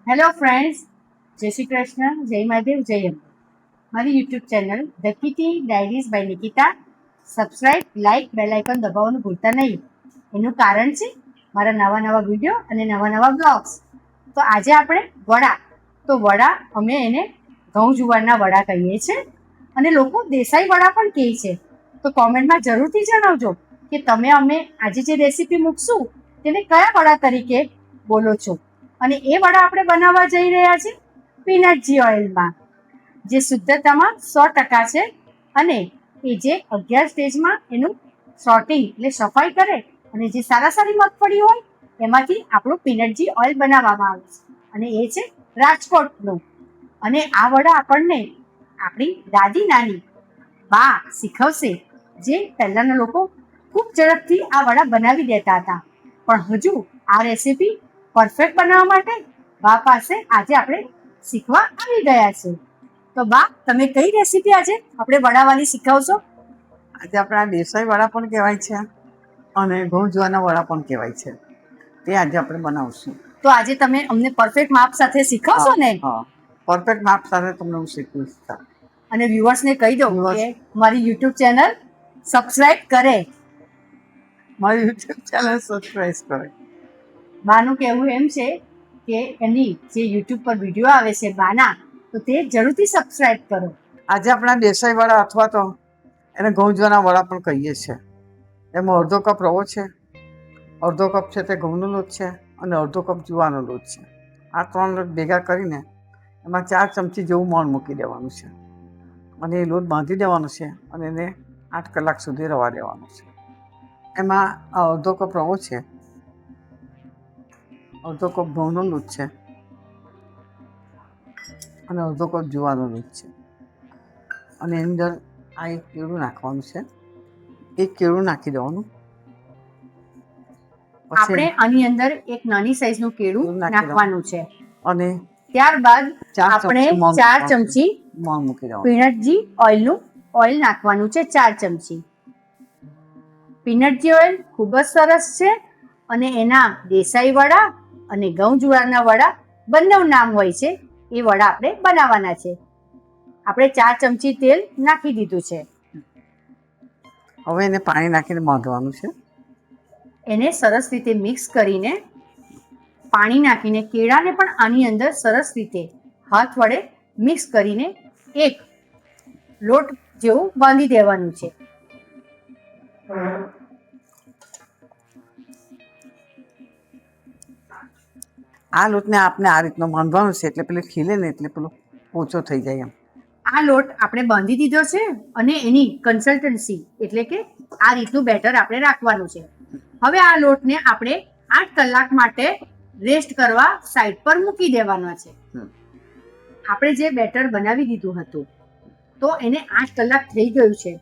Hello friends, જય શ્રી કૃષ્ણ, જય મહાદેવ, જય અંબે. મારી YouTube channel the Kitty Diaries by Nikita subscribe, like, bell icon દબાવવાનું ભૂલતા નહીં. એનું કારણ છે મારા નવા નવા વિડીયો અને નવા નવા બ્લોગ્સ. તો આજે આપણે વડા અમે એને ઘઉં જુવારના વડા કહીએ છીએ અને લોકો દેસાઈ વડા પણ કહે છે. તો કોમેન્ટમાં જરૂરથી જણાવજો કે તમે અમે આજે જે રેસીપી મૂકશું તેને કયા વડા તરીકે બોલો છો. અને એ વડા આપણે બનાવવા જઈ રહ્યા છીએ પીનટજી ઓઇલમાં, જે શુદ્ધતામાં 100% છે. અને એ જે 11 સ્ટેજમાં એનું સોર્ટિંગ એટલે સફાઈ કરે અને જે સારી મગફળી હોય એમાંથી આપણું પીનટજી ઓઇલ બનાવવામાં આવે છે. અને એ છે રાજકોટનું. અને આ વડા આપણને આપણી દાદી નાની બા શીખવશે, જે પહેલાંના લોકો ખૂબ ઝડપથી આ વડા બનાવી દેતા હતા. પણ હજુ આ રેસીપી પરફેક્ટ બનાવવા માટે બા પાસે આજે આપણે શીખવા આવી ગયા છે. તો બા, તમે કઈ રેસીપી આજે આપણે વડાવાની શીખવશો? આજે આપણા દેસાઈ વડા પણ કહેવાય છે અને ઘઉં જુવારના વડા પણ કહેવાય છે. તે આજે આપણે બનાવશું. તો આજે તમે અમને પરફેક્ટ માપ સાથે શીખવશો ને? હા, પરફેક્ટ માપ સાથે તમને હું શીખવીશ. અને વ્યુઅર્સને કહી દો કે મારી યુટ્યુબ ચેનલ સબસ્ક્રાઇબ કરે. મારી યુટ્યુબ ચેનલ સબસ્ક્રાઇબ કરે. બાનું કહેવું એમ છે કે એની જે યુટ્યુબ પર વિડીયો આવે છે બાના, તો તે જરૂરથી સબસ્ક્રાઇબ કરો. આજે આપણા દેસાઈ વડા અથવા તો એને ઘઉં જુવારના વડા પણ કહીએ છીએ. એમાં અડધો કપ રવો છે, અડધો કપ છે તે ઘઉંનો લોટ છે અને અડધો કપ જુવાનો લોટ છે. આ 3 લોટ ભેગા કરીને એમાં 4 ચમચી જેવું મોણ મૂકી દેવાનું છે અને એ લોટ બાંધી દેવાનો છે અને એને 8 કલાક સુધી રવા દેવાનો છે. એમાં અડધો કપ રવો છે, અડધો કપ ઘઉંનો લોટ છે અને અડધો કપ જુવાનો લોટ છે. અને એની અંદર આ એક કેળું નાખવાનું છે. એક કેળું નાખી દેવાનું. આપણે આની અંદર એક નાની સાઈઝનું કેળું નાખવાનું છે અને ત્યારબાદ આપણે 4 ચમચી મોણ મૂકી દેવાનું. પીનટજી ઓઇલ નાખવાનું છે. 4 ચમચી પીનટજી ઓઇલ ખૂબ જ સરસ છે અને એના દેસાઈ વડા અને ઘઉં જુવારના વડા બંને નામ હોય છે. એ વડા આપણે બનાવવાના છે. આપણે 4 ચમચી તેલ નાખી દીધું છે. હવે એને પાણી નાખીને બાંધવાનું છે. એને સરસ રીતે મિક્સ કરીને પાણી નાખીને કેળાને પણ આની અંદર સરસ રીતે હાથ વડે મિક્સ કરીને એક લોટ જેવું બાંધી દેવાનું છે. આ લોટને આપણે આ રીતનો બાંધવાનો છે એટલે પેલું ખીલે ને એટલે પેલો ઓછો થઈ જાય એમ. આ લોટ આપણે બાંધી દીધો છે અને એની કન્સિસ્ટન્સી એટલે કે આ રીતનું બેટર આપણે રાખવાનું છે. હવે આ લોટને આપણે 8 કલાક માટે રેસ્ટ કરવા સાઈડ પર મૂકી દેવાનો છે. આપણે જે બેટર બનાવી દીધું હતું તો એને 8 કલાક થઈ ગયું છે.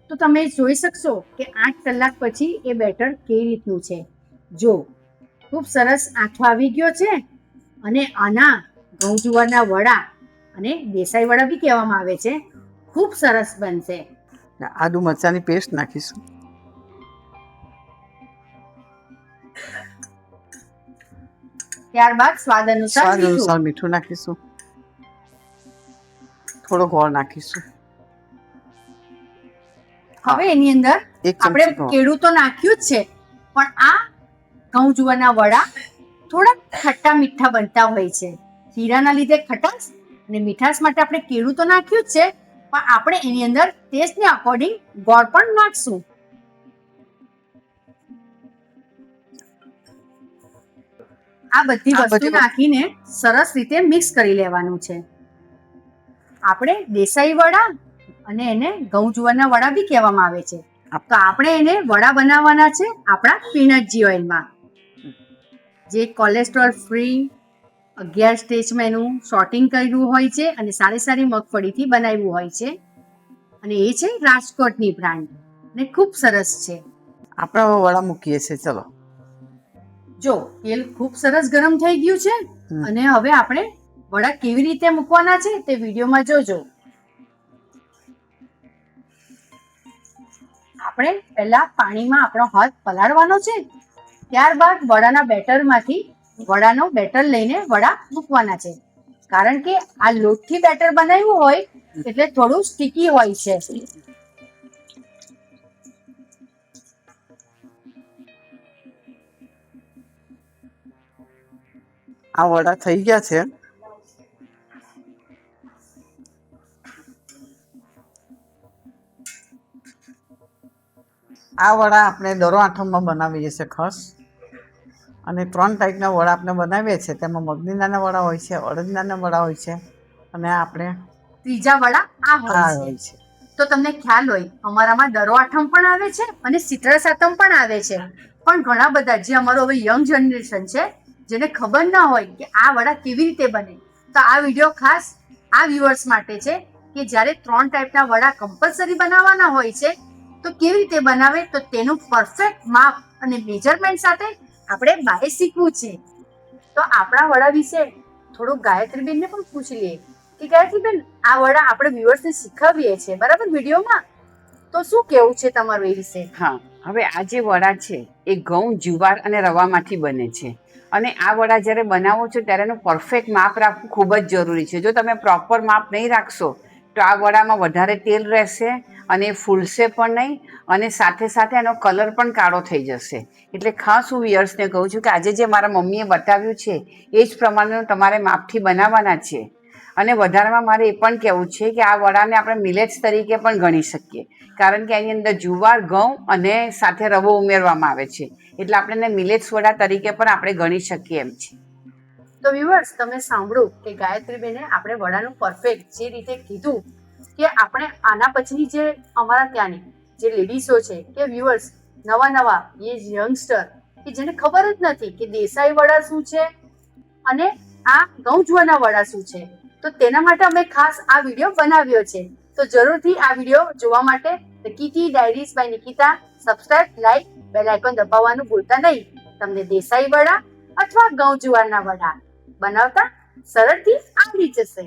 તો તમે જોઈ શકશો કે 8 કલાક પછી એ બેટર કેવી રીતનું છે. જો ખૂબ સરસ આથો આવી ગયો છે અને આના ઘઉં જુવારના વડા અને દેસાઈ વડા બી કહેવામાં આવે છે, ખૂબ સરસ બનશે. આદુ મરચાંની પેસ્ટ નાખીશું. ત્યારબાદ સ્વાદ અનુસાર મીઠું નાખીશું. થોડો ગોળ નાખીશું. હવે એની અંદર આપણે કેળું તો નાખ્યું જ છે, પણ આ ઘઉં જુવારના વડા થોડા ખટ્ટા મીઠા બનતા હોય છે. જીરાના લીધે ખટાશ અને મીઠાશ માટે આપણે કેળું તો નાખ્યું જ છે, પણ આપણે એની અંદર ટેસ્ટને અકોર્ડિંગ ગોળ પણ નાખશું. આ બધી વસ્તુ નાખીને સરસ રીતે મિક્સ કરી લેવાનું છે. આપણે દેસાઈ વડા અને એને ઘઉં જુવારના વડા બી કહેવામાં આવે છે. તો આપણે એને વડા બનાવવાના છે આપણા પીનટજી ઓઇલમાં, જે કોલેસ્ટ્રોલ ફ્રી 11 સ્ટેજમાં એનું સોર્ટિંગ કર્યું હોય છે અને સારી મગફળીથી બનાવ્યું હોય છે. અને એ છે રાજકોટની બ્રાન્ડ અને ખૂબ સરસ છે. આપણે વડા મૂકીએ છીએ. ચલો, જો તેલ ખૂબ સરસ ગરમ થઈ ગયું છે અને હવે આપણે વડા કેવી રીતે મૂકવાના છે તે વિડીયોમાં જોજો. આપણે પહેલા પાણીમાં આપણો હાથ પલાળવાનો છે. ત્યારબાદ વડાના બેટરમાંથી વડાનો બેટર લઈને વડા મૂકવાના છે, કારણ કે આ લોટથી બેટર બનાવ્યું હોય એટલે થોડું સ્ટીકી હોય છે. આ વડા થઈ ગયા છે. આ વડા આપણે દરો આઠમમાં બનાવીએ છીએ ખાસ, અને 3 ટાઈપના વડા આપણે બનાવીએ છીએ. તેમાં મગની દાળના વડા હોય છે, અડદની દાળના વડા હોય છે, અને આપણે ત્રીજા વડા આ હોય આ છે. હોય છે. તો તમને ખ્યાલ હોય અમારામાં દરો આઠમ પણ આવે છે અને શીતળા સાતમ પણ આવે છે. પણ ઘણા બધા જે અમારો હવે યંગ જનરેશન છે, જેને ખબર ના હોય કે આ વડા કેવી રીતે બને, તો આ વિડીયો ખાસ આ વ્યુઅર્સ માટે છે કે જ્યારે 3 ટાઈપના વડા કમ્પલસરી બનાવવાના હોય છે તો કેવી રીતે બનાવે, તો તેનું પરફેક્ટ માપ અને મેજરમેન્ટ સાથે આપણે બાય શીખવું છે. તો આપણા વડા વિશે થોડુંક ગાયત્રીબેનને પણ પૂછી લઈએ કે ગાયત્રીબેન, આ વડા આપણે વ્યુઅર્સને શીખવીએ છીએ બરાબર વિડીયોમાં, તો શું કેવું છે તમારું એ વિશે? હા, હવે આ જે વડા છે એ ઘઉં, જુવાર અને રવામાંથી બને છે. અને આ વડા જ્યારે બનાવો છો ત્યારે એનું પરફેક્ટ માપ રાખવું ખૂબ જ જરૂરી છે. જો તમે પ્રોપર માપ નહીં રાખશો તો આ વડામાં વધારે તેલ રહેશે અને ફૂલશે પણ નહીં, અને સાથે સાથે એનો કલર પણ કાળો થઈ જશે. એટલે ખાસ હું વિયર્સને કહું છું કે આજે જે મારા મમ્મીએ બતાવ્યું છે એ જ પ્રમાણેનું તમારે માપથી બનાવવાના છે. અને વધારામાં મારે એ પણ કહેવું છે કે આ વડાને આપણે મિલેટ્સ તરીકે પણ ગણી શકીએ, કારણ કે એની અંદર જુવાર, ઘઉં અને સાથે રવો ઉમેરવામાં આવે છે. એટલે આપણે એને મિલેટ્સ વડા તરીકે પણ આપણે ગણી શકીએ એમ છે. તો વ્યુઅર્સ, તમે સાંભળ્યું કે ગાયત્રીબેને આપણે વડાનું પરફેક્ટ જે રીતે કીધું કે આપણે આના પછીની જે અમારા ત્યાંની જે લેડીઝો છે કે વ્યુઅર્સ, નવા એ યંગસ્ટર કે જેને ખબર જ નથી કે દેસાઈ વડા શું છે અને આ ઘઉં જુવારના વડા શું છે, તો તેના માટે અમે ખાસ આ વિડીયો બનાવ્યો છે. તો જરૂરથી આ વિડીયો જોવા માટે the Kitty Diaries by Nikita subscribe, like, bell icon દબાવવાનું ભૂલતા નહીં. તમને દેસાઈ વડા અથવા ઘઉં જુવારના વડા બનાવતા સરળથી આવડી જશે.